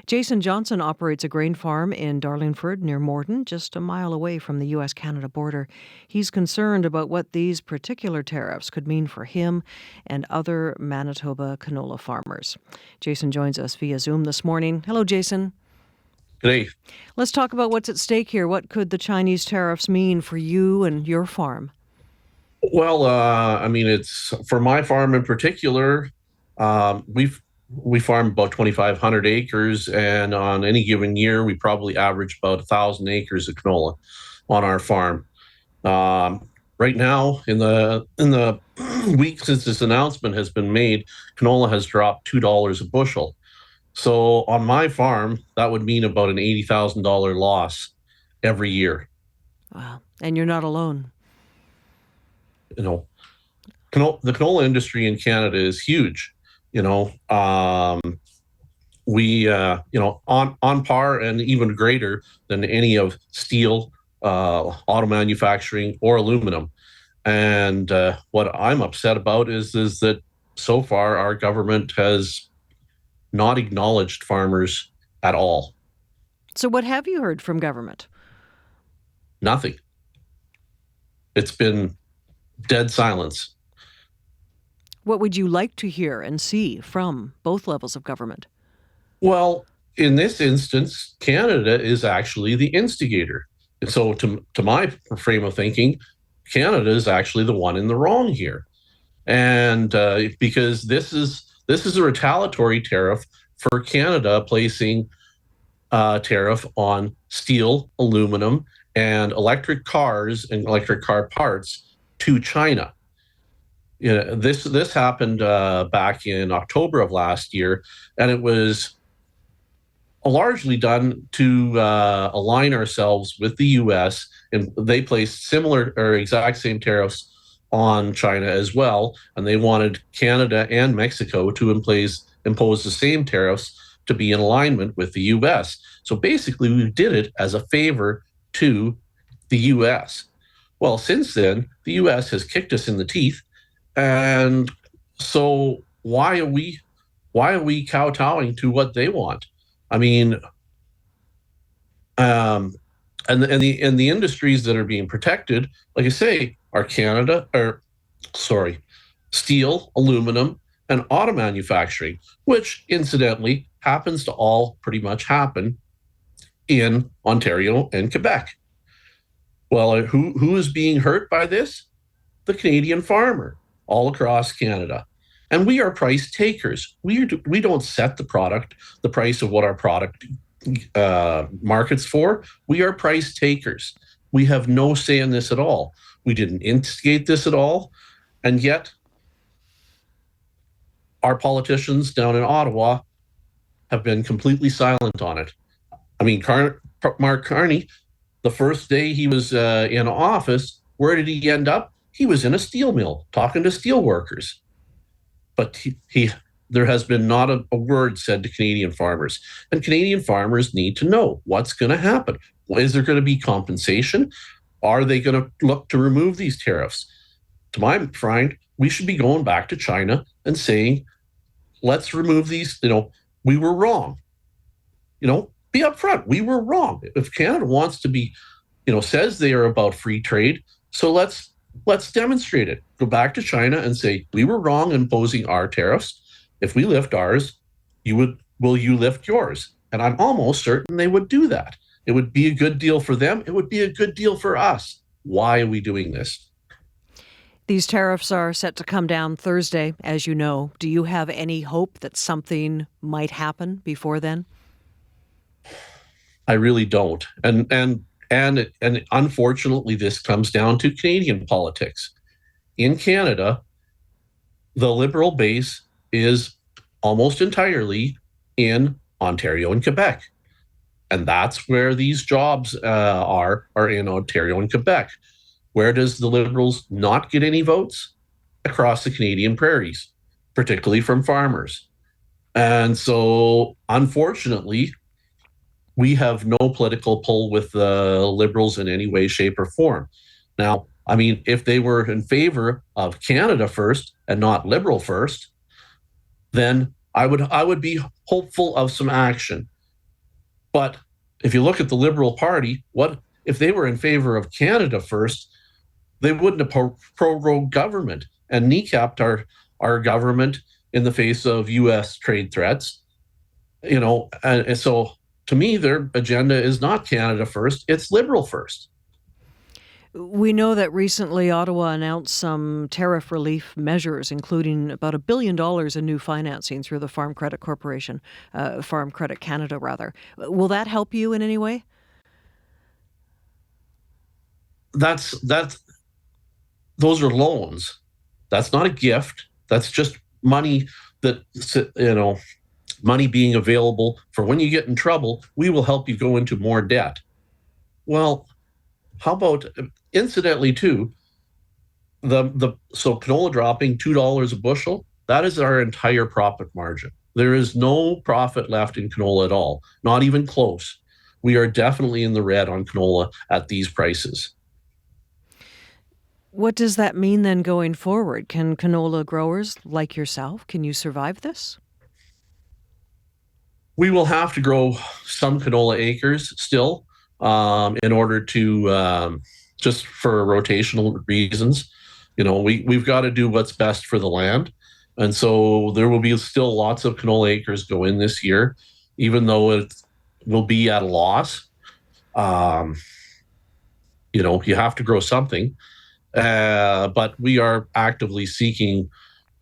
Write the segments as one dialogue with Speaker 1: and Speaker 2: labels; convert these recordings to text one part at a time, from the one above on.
Speaker 1: Jason Johnson operates a grain farm in Darlingford near Morton, just a mile away from the U.S.-Canada border. He's concerned about what these particular tariffs could mean for him and other Manitoba canola farmers. Jason joins us via Zoom this morning. Hello, Jason.
Speaker 2: G'day.
Speaker 1: Let's talk about what's at stake here. What could the Chinese tariffs mean for you and your farm?
Speaker 2: Well, it's for my farm in particular. We farm about 2,500 acres, and on any given year, we probably average about 1,000 acres of canola on our farm. Right now, in the week since this announcement has been made, canola has dropped $2 a bushel. So on my farm, that would mean about an $80,000 loss every year.
Speaker 1: Wow. And you're not alone.
Speaker 2: You know, the canola industry in Canada is huge. We on par and even greater than any of steel, auto manufacturing, or aluminum. And what I'm upset about is that so far our government has not acknowledged farmers at all.
Speaker 1: So what have you heard from government?
Speaker 2: Nothing. It's been dead silence.
Speaker 1: What would you like to hear and see from both levels of government?
Speaker 2: Well, in this instance, Canada is actually the instigator. And so to my frame of thinking, Canada is actually the one in the wrong here. And because this is a retaliatory tariff for Canada placing a tariff on steel, aluminum, and electric cars and electric car parts to China. This happened back in October of last year, and it was largely done to align ourselves with the U.S., and they placed similar or exact same tariffs on China as well, and they wanted Canada and Mexico to impose the same tariffs to be in alignment with the U.S. So basically, we did it as a favor to the U.S. Well, since then, the U.S. has kicked us in the teeth, and so why are we kowtowing to what they want? I mean, and the industries that are being protected, like I say, are steel, aluminum, and auto manufacturing, which incidentally happens to all pretty much happen in Ontario and Quebec. Well, who is being hurt by this? The Canadian farmer all across Canada. And we are price takers. We don't set the price of what our product markets for. We are price takers. We have no say in this at all. We didn't instigate this at all. And yet, our politicians down in Ottawa have been completely silent on it. I mean, Mark Carney, the first day he was in office, where did he end up? He was in a steel mill talking to steel workers. But there has been not a word said to Canadian farmers. And Canadian farmers need to know what's going to happen. Is there going to be compensation? Are they going to look to remove these tariffs? To my mind, we should be going back to China and saying, let's remove these. We were wrong. Be upfront. We were wrong. If Canada wants to be, says they are about free trade, so let's demonstrate it. Go back to China and say, we were wrong in imposing our tariffs. If we lift ours, will you lift yours? And I'm almost certain they would do that. It would be a good deal for them. It would be a good deal for us. Why are we doing this?
Speaker 1: These tariffs are set to come down Thursday, as you know. Do you have any hope that something might happen before then?
Speaker 2: I really don't. And unfortunately, this comes down to Canadian politics. In Canada, the Liberal base is almost entirely in Ontario and Quebec. And that's where these jobs are in Ontario and Quebec. Where does the Liberals not get any votes? Across the Canadian prairies, particularly from farmers. And so, unfortunately, we have no political pull with the Liberals in any way, shape, or form. Now, I mean, if they were in favor of Canada first and not Liberal first, then I would be hopeful of some action. But if you look at the Liberal Party, what if they were in favor of Canada first? They wouldn't have prorogued government and kneecapped our government in the face of U.S. trade threats. And so to me, their agenda is not Canada first; it's Liberal first.
Speaker 1: We know that recently Ottawa announced some tariff relief measures, including about $1 billion in new financing through the Farm Credit Corporation, Farm Credit Canada, rather. Will that help you in any way?
Speaker 2: That's those are loans. That's not a gift. That's just money that money being available for when you get in trouble. We will help you go into more debt. Well, how about incidentally too? So canola dropping $2 a bushel. That is our entire profit margin. There is no profit left in canola at all, not even close. We are definitely in the red on canola at these prices.
Speaker 1: What does that mean then going forward? Can canola growers like yourself, can you survive this?
Speaker 2: We will have to grow some canola acres still in order to just for rotational reasons. We've got to do what's best for the land. And so there will be still lots of canola acres go in this year, even though it will be at a loss. You have to grow something. But we are actively seeking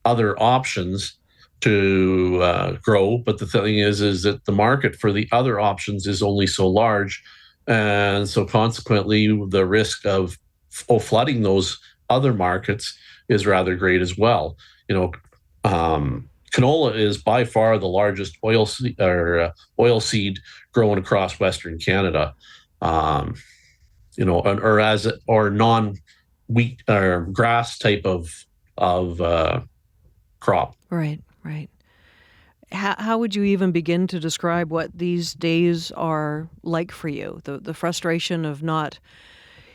Speaker 2: other options to grow. But the thing is that the market for the other options is only so large. And so consequently, the risk of flooding those other markets is rather great as well. Canola is by far the largest oil seed grown across Western Canada. Or non-wheat or grass type of crop.
Speaker 1: Right. How would you even begin to describe what these days are like for you? The frustration of not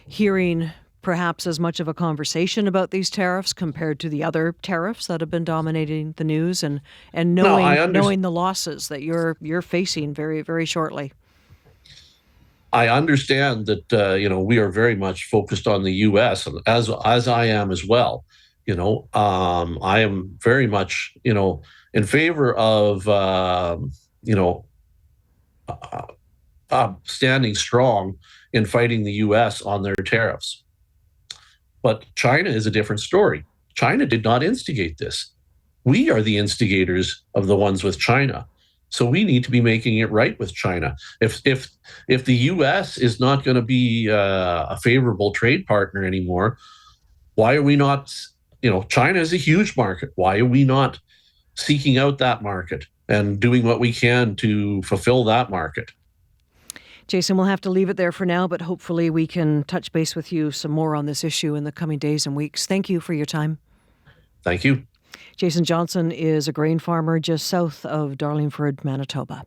Speaker 1: hearing perhaps as much of a conversation about these tariffs compared to the other tariffs that have been dominating the news, and knowing the losses that you're facing very, very shortly.
Speaker 2: I understand that we are very much focused on the U.S. and as I am as well. I am very much in favor of standing strong in fighting the U.S. on their tariffs. But China is a different story. China did not instigate this. We are the instigators of the ones with China. So we need to be making it right with China. If the U.S. is not going to be a favorable trade partner anymore, why are we not? China is a huge market. Why are we not seeking out that market and doing what we can to fulfill that market?
Speaker 1: Jason, we'll have to leave it there for now, but hopefully we can touch base with you some more on this issue in the coming days and weeks. Thank you for your time.
Speaker 2: Thank you.
Speaker 1: Jason Johnson is a grain farmer just south of Darlingford, Manitoba.